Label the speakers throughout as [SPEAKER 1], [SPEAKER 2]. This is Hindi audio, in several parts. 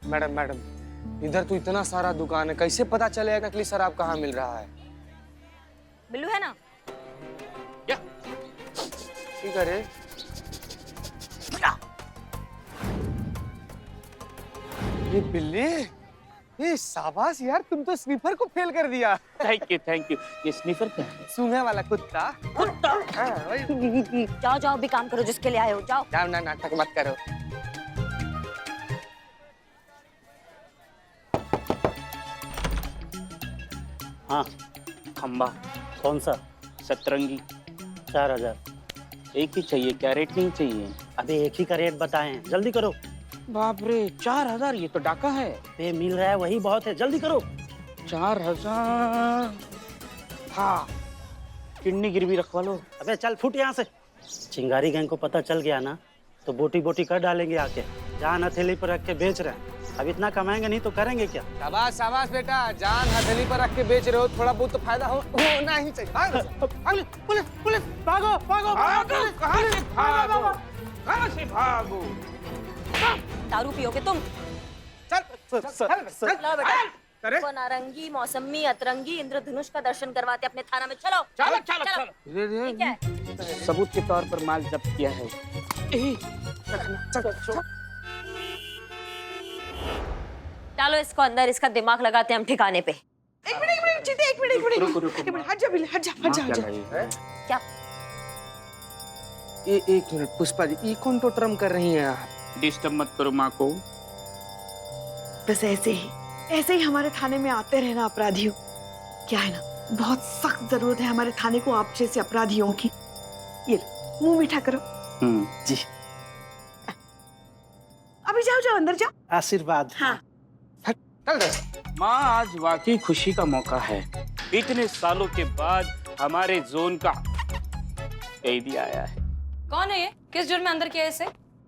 [SPEAKER 1] मैडम मैडम, इधर तो इतना सारा दुकान है, कैसे पता चलेगा नकली शराब कहाँ मिल रहा है?
[SPEAKER 2] बिल्लू है ना?
[SPEAKER 1] क्या करे? ये बिल्ली, ये शाबाश यार, तुम तो स्नीफर को फेल कर दिया।
[SPEAKER 3] Thank you. ये स्नीफर क्या है?
[SPEAKER 1] सूंघने वाला कुत्ता। हाँ, वही।
[SPEAKER 2] जाओ जाओ, भी काम करो जिसके लिए आए हो, जाओ।
[SPEAKER 1] जाओ ना, नाटक मत करो।
[SPEAKER 3] हाँ, खंबा।
[SPEAKER 4] कौन सा?
[SPEAKER 3] सतरंगी।
[SPEAKER 4] 4000।
[SPEAKER 3] एक ही चाहिए, क्या रेट नहीं चाहिए?
[SPEAKER 4] अबे एक ही का रेट बताएं, जल्दी करो।
[SPEAKER 3] बाप रे, 4000? ये तो डाका है।
[SPEAKER 4] पे मिल रहा है वही बहुत है, जल्दी करो।
[SPEAKER 3] 4000। हाँ, किडनी गिरवी रखवा लो।
[SPEAKER 4] अबे चल फुट यहाँ से। चिंगारी गैंग को पता चल गया ना तो बोटी बोटी कर डालेंगे आके। जान हथेली पर रख के बेच रहे हैं, अब इतना कमाएंगे नहीं तो करेंगे क्या?
[SPEAKER 1] शाबाश शाबाश बेटा, जान हथेली पर रख के बेच रहे हो, थोड़ा बहुत तो फायदा होना ही चाहिए। भागो, पुलिस पुलिस, भागो भागो भागो।
[SPEAKER 3] कहाँ से भागो?
[SPEAKER 2] दारू पियोगे तुम?
[SPEAKER 1] चल
[SPEAKER 2] लो बेटा।
[SPEAKER 1] अरे
[SPEAKER 2] वो नारंगी, मौसमी, अतरंगी, इंद्रधनुष का दर्शन करवाते अपने थाना में। चलो
[SPEAKER 3] चलो।
[SPEAKER 2] ठीक है।
[SPEAKER 3] सबूत के तौर पर माल जब्त किया है।
[SPEAKER 2] डालो इसको अंदर, इसका दिमाग लगाते हैं हम ठिकाने पे।
[SPEAKER 5] एक मिनट जीते, एक मिनट हट जा बिल्ली, हट जा।
[SPEAKER 2] क्या?
[SPEAKER 1] एक मिनट पुष्पा जी, ये कौन तो ट्रम कर रही हैं आप?
[SPEAKER 3] डिस्टर्ब मत करो माँ को।
[SPEAKER 5] बस ऐसे ही हमारे थाने में आते रहना अपराधियों। क्या है ना, बहुत सख्त जरूरत है हमारे थाने को आप जैसे अपराधियों की। ये लो, मुंह मीठा करो।
[SPEAKER 4] जी।
[SPEAKER 5] अभी जाओ अंदर जाओ।
[SPEAKER 4] आशीर्वाद।
[SPEAKER 5] हाँ।
[SPEAKER 1] चल दे।
[SPEAKER 3] माँ, आज वाकई खुशी का मौका है। इतने सालों के बाद हमारे जोन का कैदी आया है।
[SPEAKER 6] कौन है ये? किस जुर्म में अंदर किया है इसे?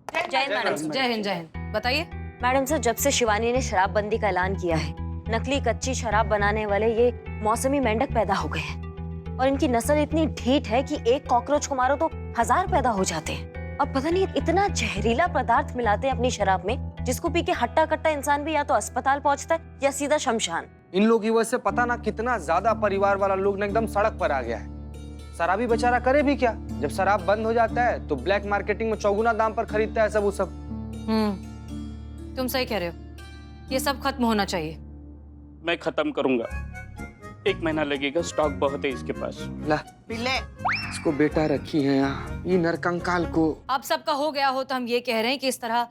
[SPEAKER 2] जय हिंद मैडम।
[SPEAKER 6] जय हिंद। बताइए।
[SPEAKER 2] मैडम सर, जब से शिवानी ने शराबबंदी का ऐलान किया है, नकली कच्ची शराब बनाने वाले ये मौसमी मेंढक पैदा हो गए हैं और इनकी नस्ल इतनी ढीठ है कि एक कॉकरोच को मारो तो 1000 पैदा हो जाते हैं। और पता नहीं इतना जहरीला पदार्थ मिलाते हैं अपनी शराब में, जिसको पी के हट्टा कट्टा इंसान भी या तो अस्पताल पहुंचता है या सीधा शमशान।
[SPEAKER 1] इन लोग की वजह से पता ना कितना ज्यादा परिवार वाला लोग ना एकदम सड़क पर आ गया है। शराबी बेचारा करे भी क्या, जब शराब बंद हो जाता है तो ब्लैक मार्केटिंग में चौगुना दाम पर खरीदता है सब।
[SPEAKER 6] तुम सही कह रहे हो, ये सब खत्म होना चाहिए।
[SPEAKER 3] मैं खत्म करूंगा, 1 महीना लगेगा, स्टॉक बहुत है इसके पास।
[SPEAKER 1] ला
[SPEAKER 5] बिल्ले
[SPEAKER 1] इसको बेटा रखी है यहाँ, ये नरकंकाल को।
[SPEAKER 6] अब सबका हो गया हो तो हम ये कह रहे हैं कि इस तरह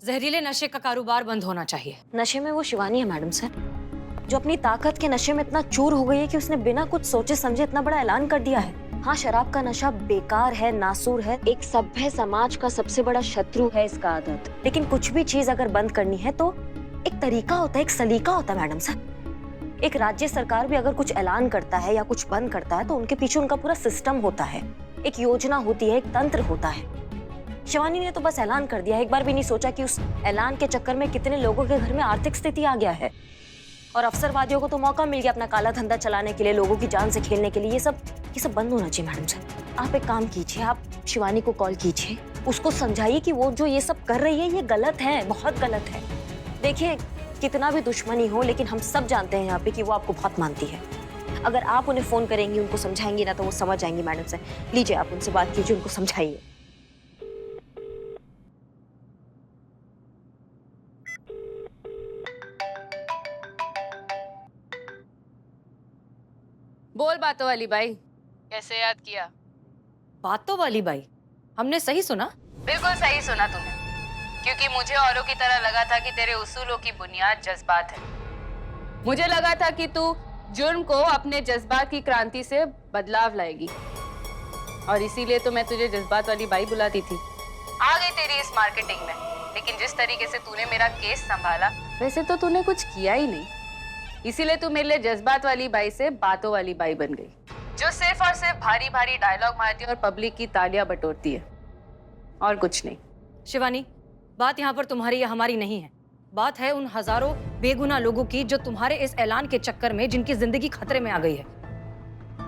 [SPEAKER 6] जहरीले नशे का कारोबार बंद होना चाहिए।
[SPEAKER 2] नशे में वो शिवानी है मैडम सर, जो अपनी ताकत के नशे में इतना चूर हो गई है कि उसने बिना कुछ सोचे समझे इतना बड़ा ऐलान कर दिया है। हाँ, शराब का नशा बेकार है, नासूर है, एक सभ्य समाज का सबसे बड़ा शत्रु है इसका आदत। लेकिन कुछ भी चीज अगर बंद करनी है तो एक तरीका होता है, एक सलीका होता है मैडम सर। एक राज्य सरकार भी अगर कुछ ऐलान करता है या कुछ बंद करता है तो उनके पीछे उनका पूरा सिस्टम होता है, एक योजना होती है, एक तंत्र होता है। शिवानी ने तो बस ऐलान कर दिया, एक बार भी नहीं सोचा कि उस ऐलान के चक्कर में कितने लोगों के घर में आर्थिक स्थिति आ गया है। और अफसरवादियों को तो मौका मिल गया अपना काला धंधा चलाने के लिए, लोगों की जान से खेलने के लिए। ये सब बंद होना चाहिए मैडम सर। आप एक काम कीजिए, आप शिवानी को कॉल कीजिए, उसको समझाइए कि वो जो ये सब कर रही है ये गलत है, बहुत गलत है। देखिए, कितना भी दुश्मनी हो लेकिन हम सब जानते हैं यहाँ पे कि वो आपको बहुत मानती है। अगर आप उन्हें फोन करेंगी, उनको समझाएंगी ना तो वो समझ जाएंगी मैडम सर। लीजिए, आप उनसे बात कीजिए, उनको समझाइए।
[SPEAKER 6] बोल बातों वाली बाई, कैसे याद किया? बातों वाली बाई, हमने सही सुना?
[SPEAKER 7] बिल्कुल सही सुना तुमने, क्योंकि मुझे औरों की तरह लगा था कि तेरे उसूलों की बुनियाद जज्बात है। मुझे लगा था कि तू जुर्म को अपने जज्बात की क्रांति से बदलाव लाएगी, और इसीलिए तो मैं तुझे जज्बात वाली बाई बुलाती थी। आ गई तेरी इस मार्केटिंग में, लेकिन जिस तरीके से तूने मेरा केस संभाला, वैसे तो तूने कुछ किया ही नहीं। इसीलिए तू मेरे लिए जज्बात वाली बाई से बातों वाली बाई बन गई, जो सिर्फ और सिर्फ भारी भारी डायलॉग मारती है और पब्लिक की तालियां बटोरती है, और कुछ नहीं।
[SPEAKER 6] शिवानी, बात यहाँ पर तुम्हारी या हमारी नहीं है, बात है उन हजारों बेगुनाह लोगों की जो तुम्हारे इस ऐलान के चक्कर में जिनकी जिंदगी खतरे में आ गई है।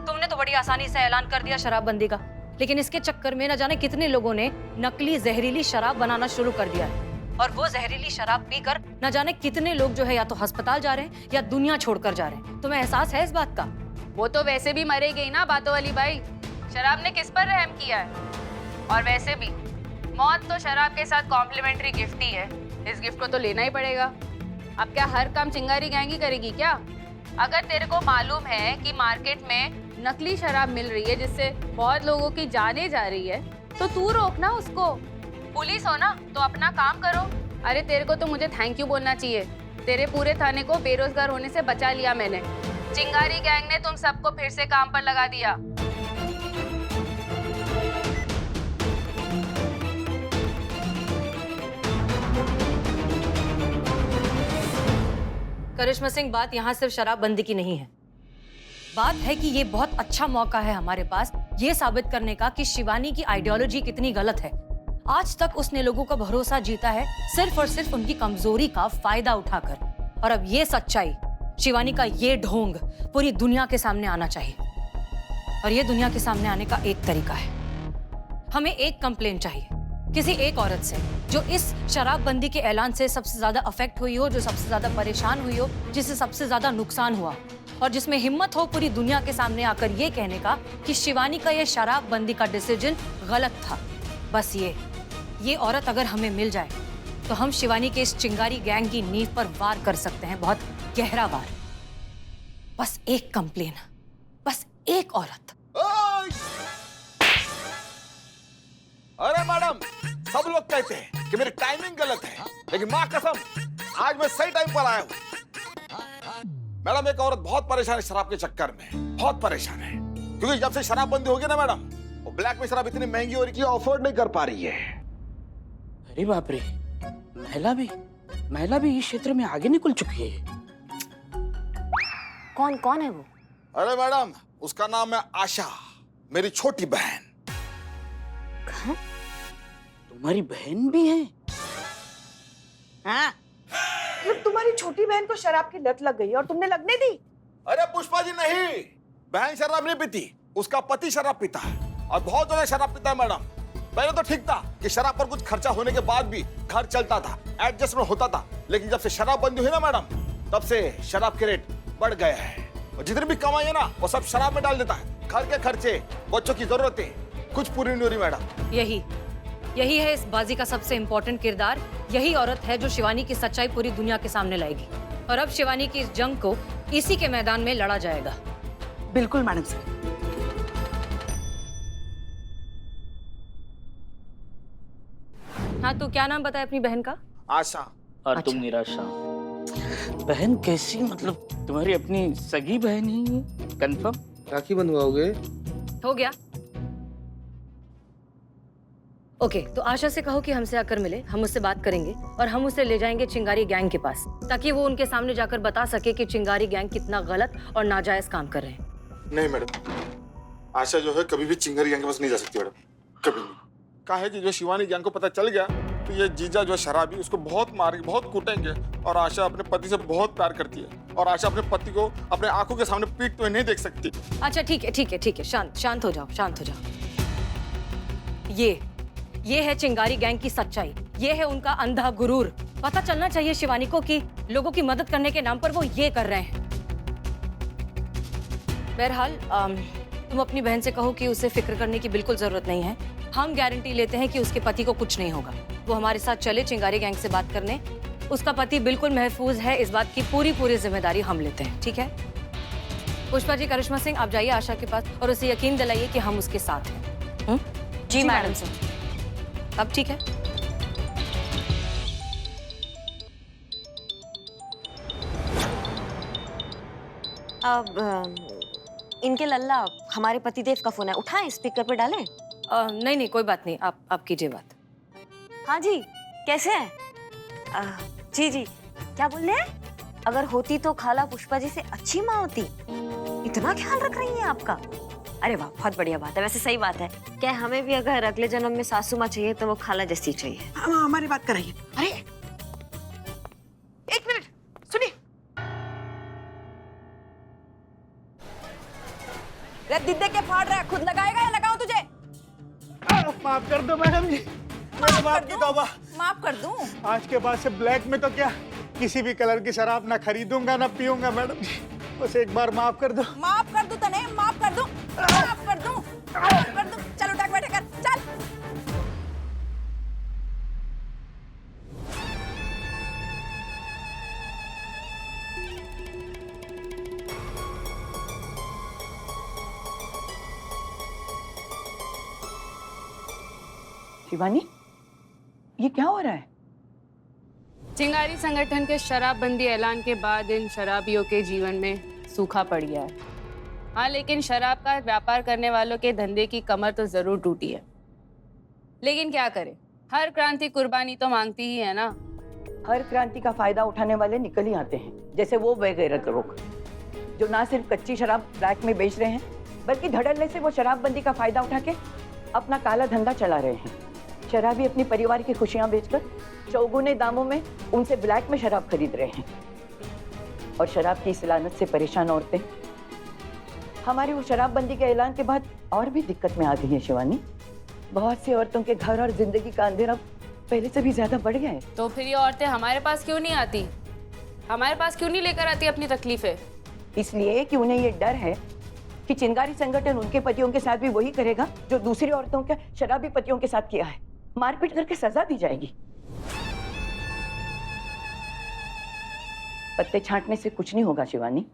[SPEAKER 6] तुमने तो बड़ी आसानी से ऐलान कर दिया शराबबंदी का, लेकिन इसके चक्कर में न जाने कितने लोगों ने नकली जहरीली शराब बनाना शुरू कर दिया है। और वो जहरीली शराब पीकर न जाने कितने लोग जो है या तो अस्पताल जा रहे हैं या दुनिया छोड़कर जा रहे हैं। तुम्हें एहसास है इस बात का?
[SPEAKER 7] वो तो वैसे भी मरेगी ना बातों वाली बाई। शराब ने किस पर रहम किया है? और वैसे भी मौत तो शराब के साथ कॉम्प्लीमेंट्री गिफ्ट ही है। इस गिफ्ट को तो लेना ही पड़ेगा। अब क्या हर काम चिंगारी गैंग ही करेगी क्या? अगर तेरे को मालूम है कि मार्केट में नकली शराब मिल रही है जिससे बहुत लोगों की जानें जा रही है, तो तू रोकना उसको। पुलिस हो ना तो अपना काम करो। अरे तेरे को तो मुझे थैंक यू बोलना चाहिए। तेरे पूरे थाने को बेरोजगार होने से बचा लिया मैंने। चिंगारी गैंग ने तुम सबको फिर से काम पर लगा दिया।
[SPEAKER 6] करिश्मा सिंह, बात यहाँ सिर्फ शराबबंदी की नहीं है। बात है कि ये बहुत अच्छा मौका है हमारे पास ये साबित करने का कि शिवानी की आइडियोलॉजी कितनी गलत है। आज तक उसने लोगों का भरोसा जीता है सिर्फ और सिर्फ उनकी कमजोरी का फायदा उठाकर। और अब ये सच्चाई, शिवानी का ये ढोंग पूरी दुनिया के सामने आना चाहिए। और ये दुनिया के सामने आने का एक तरीका है। हमें एक कंप्लेंट चाहिए किसी एक औरत से जो इस शराबबंदी के ऐलान से सबसे ज्यादा अफेक्ट हुई हो, जो सबसे ज्यादा परेशान हुई हो, जिससे सबसे ज्यादा नुकसान हुआ, और जिसमें हिम्मत हो पूरी दुनिया के सामने आकर ये कहने का कि शिवानी का ये शराबबंदी का डिसीजन गलत था। बस ये औरत अगर हमें मिल जाए तो हम शिवानी के इस चिंगारी गैंग की नींव पर वार कर सकते हैं, बहुत गहरा वार। बस एक कंप्लेन, बस एक औरत।
[SPEAKER 8] अरे मैडम, सब लोग कहते हैं कि मेरी टाइमिंग गलत है, लेकिन माँ कसम आज मैं सही टाइम पर आया हूँ। मैडम, एक औरत बहुत परेशान है शराब के चक्कर में, बहुत परेशान है। क्योंकि जब से शराब बंदी होगी ना मैडम, वो ब्लैक में शराब इतनी महंगी हो रही है, अफोर्ड नहीं कर पा रही है।
[SPEAKER 3] अरे बाप रे, महिला भी इस क्षेत्र में आगे निकल चुकी है।
[SPEAKER 2] कौन कौन है वो?
[SPEAKER 8] अरे मैडम, उसका नाम है आशा, मेरी छोटी बहन।
[SPEAKER 3] तुम्हारी बहन भी है?
[SPEAKER 5] हाँ? मतलब तुम्हारी छोटी बहन को शराब की लत लग गई और तुमने लगने दी?
[SPEAKER 8] अरे पुष्पा जी, नहीं, बहन शराब नहीं पीती, उसका पति शराब पीता है और बहुत ज्यादा शराब पीता है मैडम। पहले तो ठीक था कि शराब पर कुछ खर्चा होने के बाद भी घर चलता था, एडजस्टमेंट होता था, लेकिन जब से शराब बंदी हुई ना मैडम, तब से शराब के रेट बढ़ गया है और जितनी भी कमाई है ना वो सब शराब में डाल देता है। घर के खर्चे, बच्चों की जरूरतें कुछ पूरी नहीं हो रही मैडम।
[SPEAKER 6] यही है इस बाजी का सबसे इम्पोर्टेंट किरदार। यही औरत है जो शिवानी की सच्चाई पूरी दुनिया के सामने लाएगी। और अब शिवानी की इस जंग को इसी के मैदान में लड़ा जाएगा।
[SPEAKER 5] बिल्कुल मैडम साहब।
[SPEAKER 6] हाँ, तो क्या नाम बताया अपनी बहन का?
[SPEAKER 8] आशा।
[SPEAKER 3] और तुम निराशा। बहन कैसी, मतलब तुम्हारी अपनी सगी बहन ही है? कंफर्म?
[SPEAKER 1] राखी बंधवाओगे?
[SPEAKER 6] हो गया। ओके, तो आशा से कहो कि हमसे आकर मिले, हम उससे बात करेंगे और हम उसे ले जाएंगे चिंगारी गैंग के पास, ताकि वो उनके सामने जाकर बता सके कि चिंगारी गैंग कितना गलत और नाजायज काम कर रहे हैं।
[SPEAKER 8] नहीं मैडम, आशा जो है कभी भी चिंगारी गैंग के पास नहीं जा सकती मैडम, कभी नहीं। कहा है कि जो शिवानी गैंग को पता चल गया तो ये जीजा जो शराबी उसको बहुत मारेंगे, बहुत कूटेंगे। और आशा अपने पति से बहुत प्यार करती है और आशा अपने पति को अपने आंखों के सामने पीटते हुए नहीं देख सकती।
[SPEAKER 6] अच्छा ठीक है, शांत हो जाओ। ये है चिंगारी गैंग की सच्चाई, ये है उनका अंधा गुरूर। पता चलना चाहिए शिवानी को कि लोगों की मदद करने के नाम पर वो ये कर रहे हैं। बहरहाल तुम अपनी बहन से कहो कि उसे फिक्र करने की बिल्कुल जरूरत नहीं है। हम गारंटी लेते हैं कि उसके पति को कुछ नहीं होगा। वो हमारे साथ चले चिंगारी गैंग से बात करने। उसका पति बिल्कुल महफूज है, इस बात की पूरी जिम्मेदारी हम लेते हैं। ठीक है पुष्पा जी, करिश्मा सिंह, आप जाइए आशा के पास और उसे यकीन दिलाइए कि हम उसके साथ हैं।
[SPEAKER 2] जी मैडम सर।
[SPEAKER 6] अब ठीक है?
[SPEAKER 2] अब इनके लल्ला हमारे पतिदेव का फोन है, उठाएं, स्पीकर पे डालें?
[SPEAKER 6] नहीं, कोई बात नहीं, आप कीजिए बात।
[SPEAKER 2] हाँ जी, कैसे हैं? जी, क्या बोल रहे हैं? अगर होती तो खाला पुष्पा जी से अच्छी माँ होती। इतना ख्याल रख रही हैं आपका? अरे वाह, बहुत बढ़िया बात है। वैसे सही बात है, क्या हमें भी अगर अगले जन्म में सासू माँ चाहिए तो वो खाला जैसी चाहिए।
[SPEAKER 5] हमारी बात कराइए। अरे एक मिनट सुनिए।
[SPEAKER 9] दिद्दे के फाड़ रहा है, खुद लगाएगा या लगाओ तुझे?
[SPEAKER 4] माफ कर दो मैडम जी,
[SPEAKER 9] मेरे बाप की तौबा।
[SPEAKER 10] माफ कर दूं।
[SPEAKER 9] आज के बाद से ब्लैक में तो क्या किसी भी कलर की शराब ना खरीदूंगा ना पीऊंगा मैडम जी, बस एक बार माफ कर दो।
[SPEAKER 10] माफ कर दूं तने, माफ कर दूं, माफ कर दूं, माफ कर दूं। चल उठा के बैठे कर, चल।
[SPEAKER 5] शिवानी, ये क्या हो रहा है?
[SPEAKER 7] चिंगारी संगठन के शराबबंदी ऐलान के बाद इन शराबियों के जीवन में सूखा पड़ गया है। हाँ, लेकिन शराब का व्यापार करने वालों के धंधे की कमर तो जरूर टूटी है। लेकिन क्या करें, हर क्रांति कुर्बानी तो मांगती ही है ना।
[SPEAKER 11] हर क्रांति का फायदा उठाने वाले निकल ही आते हैं, जैसे वो बेगैरत लोग जो ना सिर्फ कच्ची शराब ब्लैक में बेच रहे हैं, बल्कि धड़ल्ले से वो शराबबंदी का फायदा उठा के अपना काला धंधा चला रहे हैं। शराबी अपने परिवार की खुशियां बेचकर चौगुने दामों में उनसे ब्लैक में शराब खरीद रहे हैं। और शराब की इस लानत से परेशान औरतें हमारी वो शराबबंदी के ऐलान के बाद और भी दिक्कत में आ गई है शिवानी। बहुत सी औरतों के घर और जिंदगी का अंधेरा पहले से भी ज्यादा बढ़ गया है।
[SPEAKER 7] तो फिर ये औरतें हमारे पास क्यों नहीं आती? हमारे पास क्यों नहीं लेकर आती अपनी तकलीफें?
[SPEAKER 11] इसलिए कि उन्हें ये डर है कि चिंगारी संगठन उनके पतियों के साथ भी वही करेगा जो दूसरी औरतों के शराबी पतियों के साथ किया है। मारपीट करके सजा दी जाएगी। पत्ते छांटने से कुछ नहीं होगा शिवानी।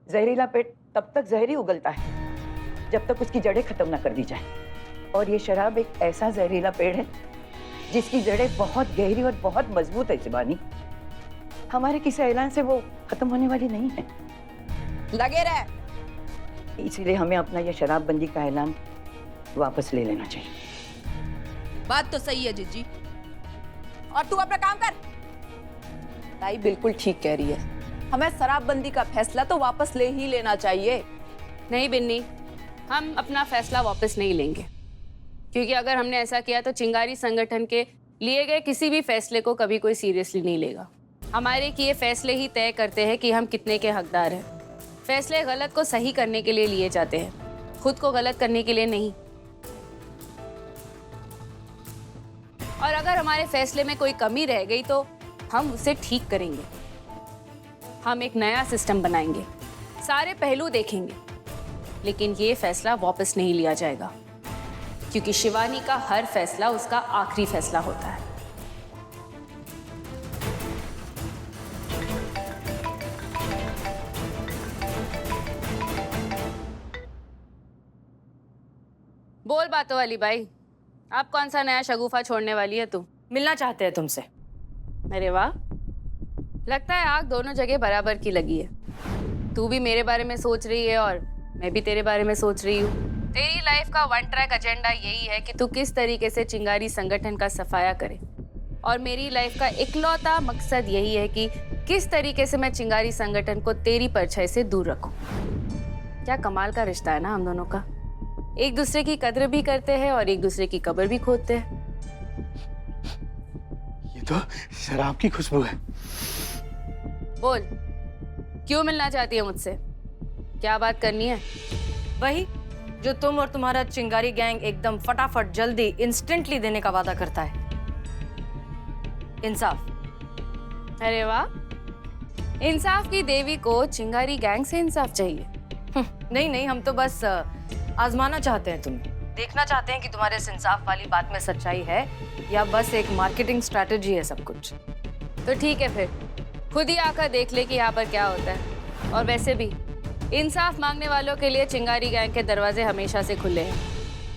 [SPEAKER 11] जहरीला पेड़ तब तक जहरी उगलता है जब तक उसकी जड़ें खत्म ना कर दी जाए। और ये शराब एक ऐसा जहरीला पेड़ है जिसकी जड़ें बहुत गहरी और बहुत मजबूत है शिवानी। हमारे किसी ऐलान से वो खत्म होने वाली नहीं है।
[SPEAKER 10] लगे रहे।
[SPEAKER 11] इसीलिए हमें अपना ये शराबबंदी का ऐलान वापस ले लेना चाहिए।
[SPEAKER 10] बात तो सही है जिज्जी, और तू अपना काम कर। ताई बिल्कुल ठीक कह रही है, हमें शराबबंदी का फैसला तो वापस ले ही लेना चाहिए।
[SPEAKER 7] नहीं बिन्नी, हम अपना फैसला वापस नहीं लेंगे, क्योंकि अगर हमने ऐसा किया तो चिंगारी संगठन के लिए गए किसी भी फैसले को कभी कोई सीरियसली नहीं लेगा। हमारे किए फैसले ही तय करते हैं कि हम कितने के हकदार हैं। फैसले गलत को सही करने के लिए लिए जाते हैं, खुद को गलत करने के लिए नहीं। और अगर हमारे फैसले में कोई कमी रह गई तो हम उसे ठीक करेंगे। हम एक नया सिस्टम बनाएंगे, सारे पहलू देखेंगे, लेकिन ये फैसला वापस नहीं लिया जाएगा, क्योंकि शिवानी का हर फैसला उसका आखिरी फैसला होता है। बोल बातों वाली बाई, आप कौन सा नया शगुफा छोड़ने वाली है तू?
[SPEAKER 6] मिलना चाहते हैं तुमसे।
[SPEAKER 7] अरे वाह, लगता है आग दोनों जगह बराबर की लगी है। तू भी मेरे बारे में सोच रही है और मैं भी तेरे बारे में सोच रही हूँ। तेरी लाइफ का वन ट्रैक एजेंडा यही है कि तू किस तरीके से चिंगारी संगठन का सफाया करे, और मेरी लाइफ का इकलौता मकसद यही है कि किस तरीके से मैं चिंगारी संगठन को तेरी परछाई से दूर रखूं। क्या कमाल का रिश्ता है ना हम दोनों का। एक दूसरे की कद्र भी करते हैं और एक दूसरे की कब्र भी खोदते हैं।
[SPEAKER 9] ये तो शराब की खुशबू है।
[SPEAKER 7] बोल, क्यों मिलना चाहती है मुझसे? क्या बात करनी है?
[SPEAKER 6] वही जो तुम और तुम्हारा चिंगारी गैंग एकदम फटाफट जल्दी इंस्टेंटली देने का वादा करता है, इंसाफ।
[SPEAKER 7] अरे वाह, इंसाफ की देवी को चिंगारी गैंग से इंसाफ चाहिए?
[SPEAKER 6] नहीं नहीं, हम तो बस आजमाना चाहते हैं तुम्हें, देखना चाहते हैं कि तुम्हारे इस इंसाफ वाली बात में सच्चाई है या बस एक मार्केटिंग स्ट्रैटेजी है सब कुछ।
[SPEAKER 7] तो ठीक है, फिर खुद ही आकर देख ले कि यहाँ पर क्या होता है। और वैसे भी इंसाफ मांगने वालों के लिए चिंगारी गैंग के दरवाजे हमेशा से खुले हैं,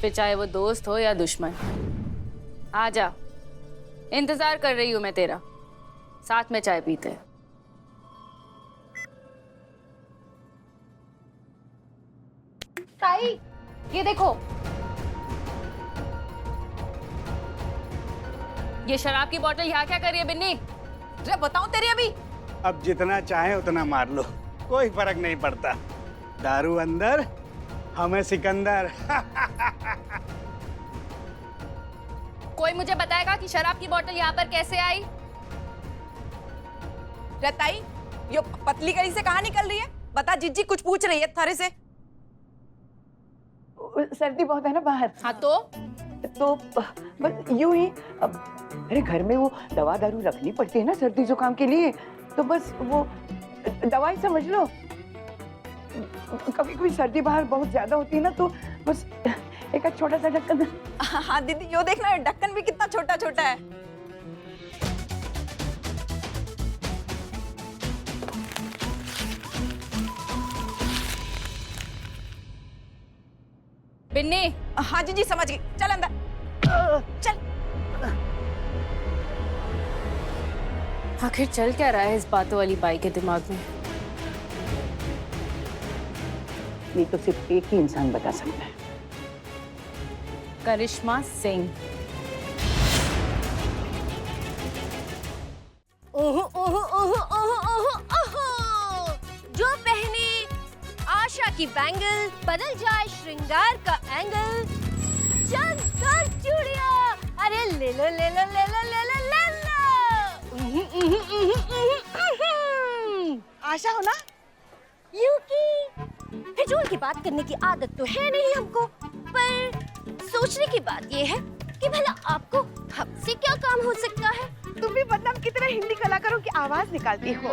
[SPEAKER 7] फिर चाहे वो दोस्त हो या दुश्मन। आ जा, इंतजार कर रही हूँ मैं तेरा। साथ में चाय पीते हैं।
[SPEAKER 10] ताई, ये देखो।
[SPEAKER 7] ये शराब की बोतल यहाँ क्या कर रही है बिन्नी?
[SPEAKER 10] जरा बताऊं तेरी अभी।
[SPEAKER 9] अब जितना चाहे उतना मार लो, कोई फर्क नहीं पड़ता। दारू अंदर, हमें सिकंदर।
[SPEAKER 7] कोई मुझे बताएगा कि शराब की बोतल यहाँ पर कैसे आई?
[SPEAKER 10] ताई, ये पतली गली से कहाँ निकल रही है? बता, जिज्जी कुछ पूछ रही है थारे से।
[SPEAKER 11] सर्दी बहुत है ना बाहर।
[SPEAKER 7] हाँ तो
[SPEAKER 11] तो बस यूं ही अरे घर में वो दवा दारू रखनी पड़ती है ना सर्दी जुकाम के लिए, तो बस वो दवाई समझ लो। कभी कभी सर्दी बाहर बहुत ज्यादा होती है ना, तो बस एक छोटा सा ढक्कन।
[SPEAKER 10] हाँ दीदी, यो देखना ढक्कन भी कितना छोटा छोटा है।
[SPEAKER 7] बिन्नी,
[SPEAKER 10] हाँ जी समझ गई, चल अंदर चल।
[SPEAKER 7] आखिर चल क्या रहा है इस बातों वाली बाई के दिमाग में?
[SPEAKER 11] ये तो सिर्फ एक ही इंसान बता सकता है।
[SPEAKER 7] करिश्मा सिंह।
[SPEAKER 2] जो पहने आशा की बैंगल, बदल जाए श्रृंगार का एंगल। चल कर चूड़िया, अरे ले लो ले लो ले लो ले लो ले लो।
[SPEAKER 5] आशा हो ना?
[SPEAKER 2] यूकी, फिजूल की बात करने की आदत तो है नहीं हमको, पर सोचने की बात ये है कि भला आपको हमसे क्या काम हो सकता है?
[SPEAKER 5] तुम भी बदनाम की तरह हिंदी कलाकारों की आवाज निकालती हो।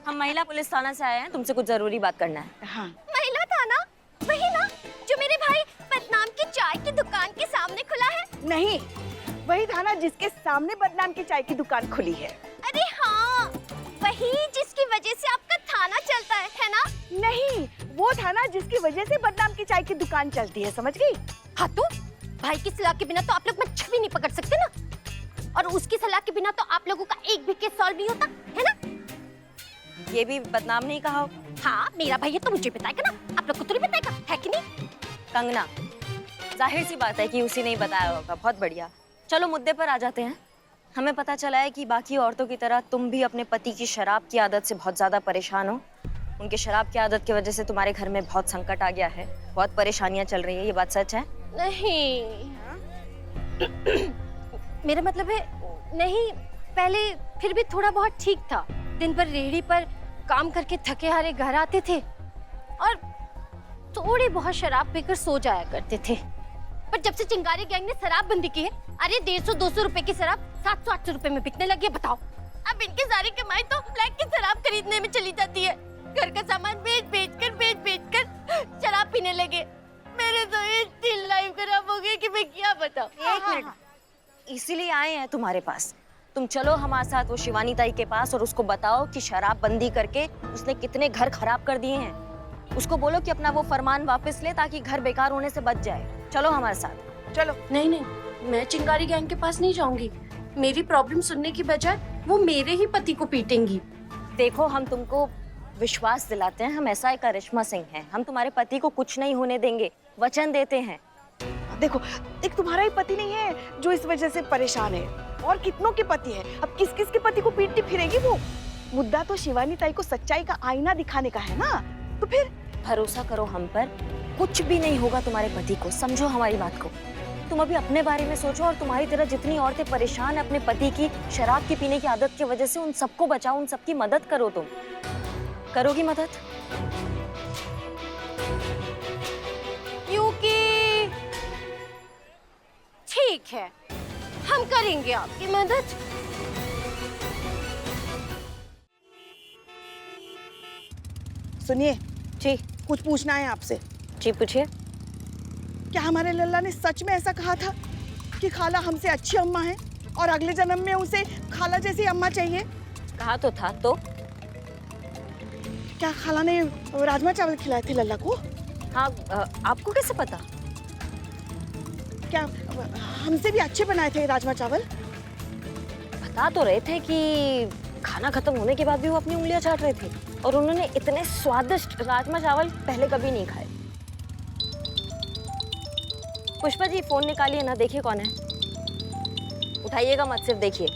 [SPEAKER 2] हम महिला पुलिस थाना से आए हैं, तुमसे कुछ जरूरी बात करना है।
[SPEAKER 5] हाँ।
[SPEAKER 2] महिला थाना? वही ना जो मेरे भाई बदनाम की चाय की दुकान के सामने खुला है?
[SPEAKER 5] नहीं, वही थाना जिसके सामने बदनाम की चाय की दुकान खुली है।
[SPEAKER 2] अरे हाँ, वही जिसकी वजह से आपका थाना चलता है ना?
[SPEAKER 5] नहीं, वो थाना जिसकी वजह से बदनाम की चाय की दुकान चलती है, समझ गई?
[SPEAKER 2] हाँ तो भाई की सलाह के बिना तो आप लोग मच्छी भी नहीं पकड़ सकते ना, और उसकी सलाह के बिना तो आप लोगों का एक भी केस सॉल्व नहीं होता, है ना? ये भी बदनाम नहीं कहा। हाँ, मेरा भाई है तो मुझे बताएगा ना, आप लोग को तो नहीं बताएगा, है कि नहीं? कंगना, जाहिर सी बात है कि उसी ने ही बताया होगा। बहुत बढ़िया, चलो मुद्दे पर आ जाते हैं। हमें पता चला है कि बाकी औरतों की तरह तुम भी अपने पति की शराब की आदत से बहुत ज्यादा परेशान हो। उनके शराब की आदत की वजह से तुम्हारे घर में बहुत संकट आ गया है, बहुत परेशानियां चल रही है, ये बात सच है? नहीं, मेरा मतलब है नहीं, पहले फिर भी थोड़ा बहुत ठीक था। दिन भर रेहड़ी पर काम करके थके हारे घर आते थे और थोड़ी बहुत शराब पीकर सो जाया करते थे। पर जब से चिंगारी गैंग ने शराब बंदी की है, अरे 150-200 रुपए की शराब 700-800 रुपए में बिकने लगी है, बताओ। अब इनकी सारी कमाई तो ब्लैक की शराब खरीदने में चली जाती है। घर का सामान बेच कर शराब पीने लगे। मेरे तो इतनी लाइफ खराब हो गई कि मैं क्या बताऊं। एक मिनट, इसीलिए आए हैं तुम्हारे पास। तुम चलो हमारे साथ वो शिवानी ताई के पास और उसको बताओ कि शराब बंदी करके उसने कितने घर खराब कर दिए हैं। उसको बोलो कि अपना वो फरमान वापस ले ताकि घर बेकार होने से बच जाए। चलो हमारे साथ।
[SPEAKER 5] चलो।
[SPEAKER 6] नहीं, मैं चिंगारी गैंग के पास नहीं जाऊंगी। मेरी प्रॉब्लम सुनने की बजाय वो मेरे ही पति को पीटेंगी।
[SPEAKER 2] देखो, हम तुमको विश्वास दिलाते हैं, हम ऐसा एक करिश्मा सिंह हैं। हम तुम्हारे पति को कुछ नहीं होने देंगे, वचन देते हैं।
[SPEAKER 5] देखो, एक तुम्हारा ही पति नहीं है जो इस वजह से परेशान है, और कितनों के पति है। अब किस किस के पति को पीटती फिरेगी वो? मुद्दा तो शिवानी ताई को सच्चाई का आईना दिखाने का है ना, तो फिर
[SPEAKER 2] भरोसा करो हम पर, कुछ भी नहीं होगा तुम्हारे पति को। समझो हमारी बात को। तुम अभी अपने बारे में सोचो, और तुम्हारी तरह जितनी औरतें परेशान है अपने पति की शराब की पीने की आदत की वजह से, उन सबको बचाओ, उन सबकी मदद करो। तुम करोगी मदद? यूकी, ठीक है, हम करेंगे आपकी मदद।
[SPEAKER 5] सुनिए
[SPEAKER 2] जी
[SPEAKER 5] कुछ पूछना है आपसे।
[SPEAKER 2] जी पूछिए।
[SPEAKER 5] क्या हमारे लल्ला ने सच में ऐसा कहा था कि खाला हमसे अच्छी अम्मा है और अगले जन्म में उसे खाला जैसी अम्मा चाहिए?
[SPEAKER 2] कहा तो था। तो
[SPEAKER 5] क्या खाला ने राजमा चावल खिलाए थे लल्ला को?
[SPEAKER 2] हाँ, आपको कैसे पता?
[SPEAKER 5] क्या हमसे भी अच्छे बनाए थे राजमा चावल?
[SPEAKER 2] बता तो रहे थे कि खाना खत्म होने के बाद भी वो अपनी उंगलियां चाट रहे थे, और उन्होंने इतने स्वादिष्ट राजमा चावल पहले कभी नहीं खाए। पुष्पा जी, फोन निकालिए ना, देखिए कौन है। उठाइएगा मत, सिर्फ देखिए।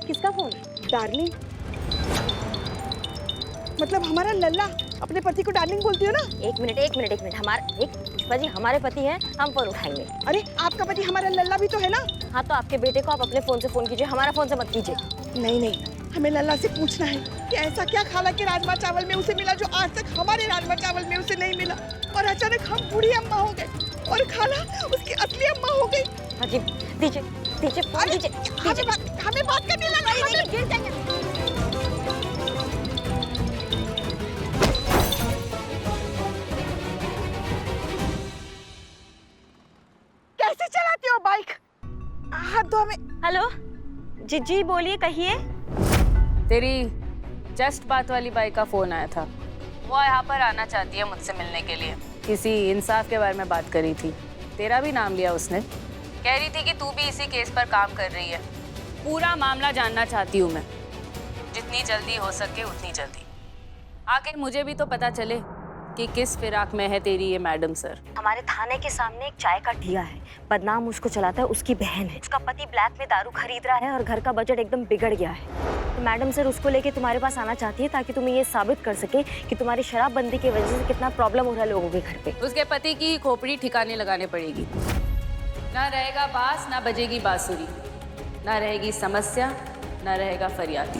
[SPEAKER 2] किसका फोन?
[SPEAKER 5] डार्लिंग। मतलब हमारा लल्ला अपने पति को डार्लिंग बोलती हो ना?
[SPEAKER 2] एक मिनट, पुष्पा जी, हमारे पति हैं, हम फोन उठाएंगे।
[SPEAKER 5] अरे आपका पति हमारा लल्ला भी तो है ना?
[SPEAKER 2] हाँ, तो आपके बेटे को आप अपने फोन से फोन कीजिए, हमारा फोन से मत कीजिए।
[SPEAKER 5] नहीं, हमें लल्ला से पूछना है कि ऐसा क्या खाला के राजमा चावल में उसे मिला जो आज तक हमारे राजमा चावल में उसे नहीं मिला, और अचानक हम बूढ़ी अम्मा हो गए और खाला उसकी असली अम्मा हो गई।
[SPEAKER 2] हाँ जी, दीजिए दीजिए फोन दीजिए।
[SPEAKER 5] हमें बात करने लगा।
[SPEAKER 2] गिर जाएंगे।
[SPEAKER 5] कैसे चलाती हो बाइक? हाथ दो हमें।
[SPEAKER 2] हेलो जी जी, बोलिए, कहिए।
[SPEAKER 7] तेरी जस्ट बात वाली बाई का फोन आया था। वो यहाँ पर आना चाहती है मुझसे मिलने के लिए। किसी इंसाफ के बारे में बात करी थी। तेरा भी नाम लिया उसने। कह रही थी कि तू भी इसी केस पर काम कर रही है। पूरा मामला जानना चाहती हूँ मैं, जितनी जल्दी हो सके उतनी जल्दी। आखिर मुझे भी तो पता चले कि किस फिराक में है तेरी ये मैडम सर।
[SPEAKER 2] हमारे थाने के सामने एक चाय का ठिया है, बदनाम उसको चलाता है, उसकी बहन है। उसका पति ब्लैक में दारू खरीद रहा है और घर का बजट एकदम बिगड़ गया है। तो मैडम सर उसको लेके तुम्हारे पास आना चाहती है ताकि तुम्हें ये साबित कर सके कि तुम्हारी शराबबंदी की वजह से कितना प्रॉब्लम हो रहा है लोगों के घर पे।
[SPEAKER 7] उसके पति की खोपड़ी ठिकाने लगाने पड़ेगी। ना रहेगा बांस, ना बजेगी बांसुरी, ना रहेगी समस्या, ना रहेगा फरियादी।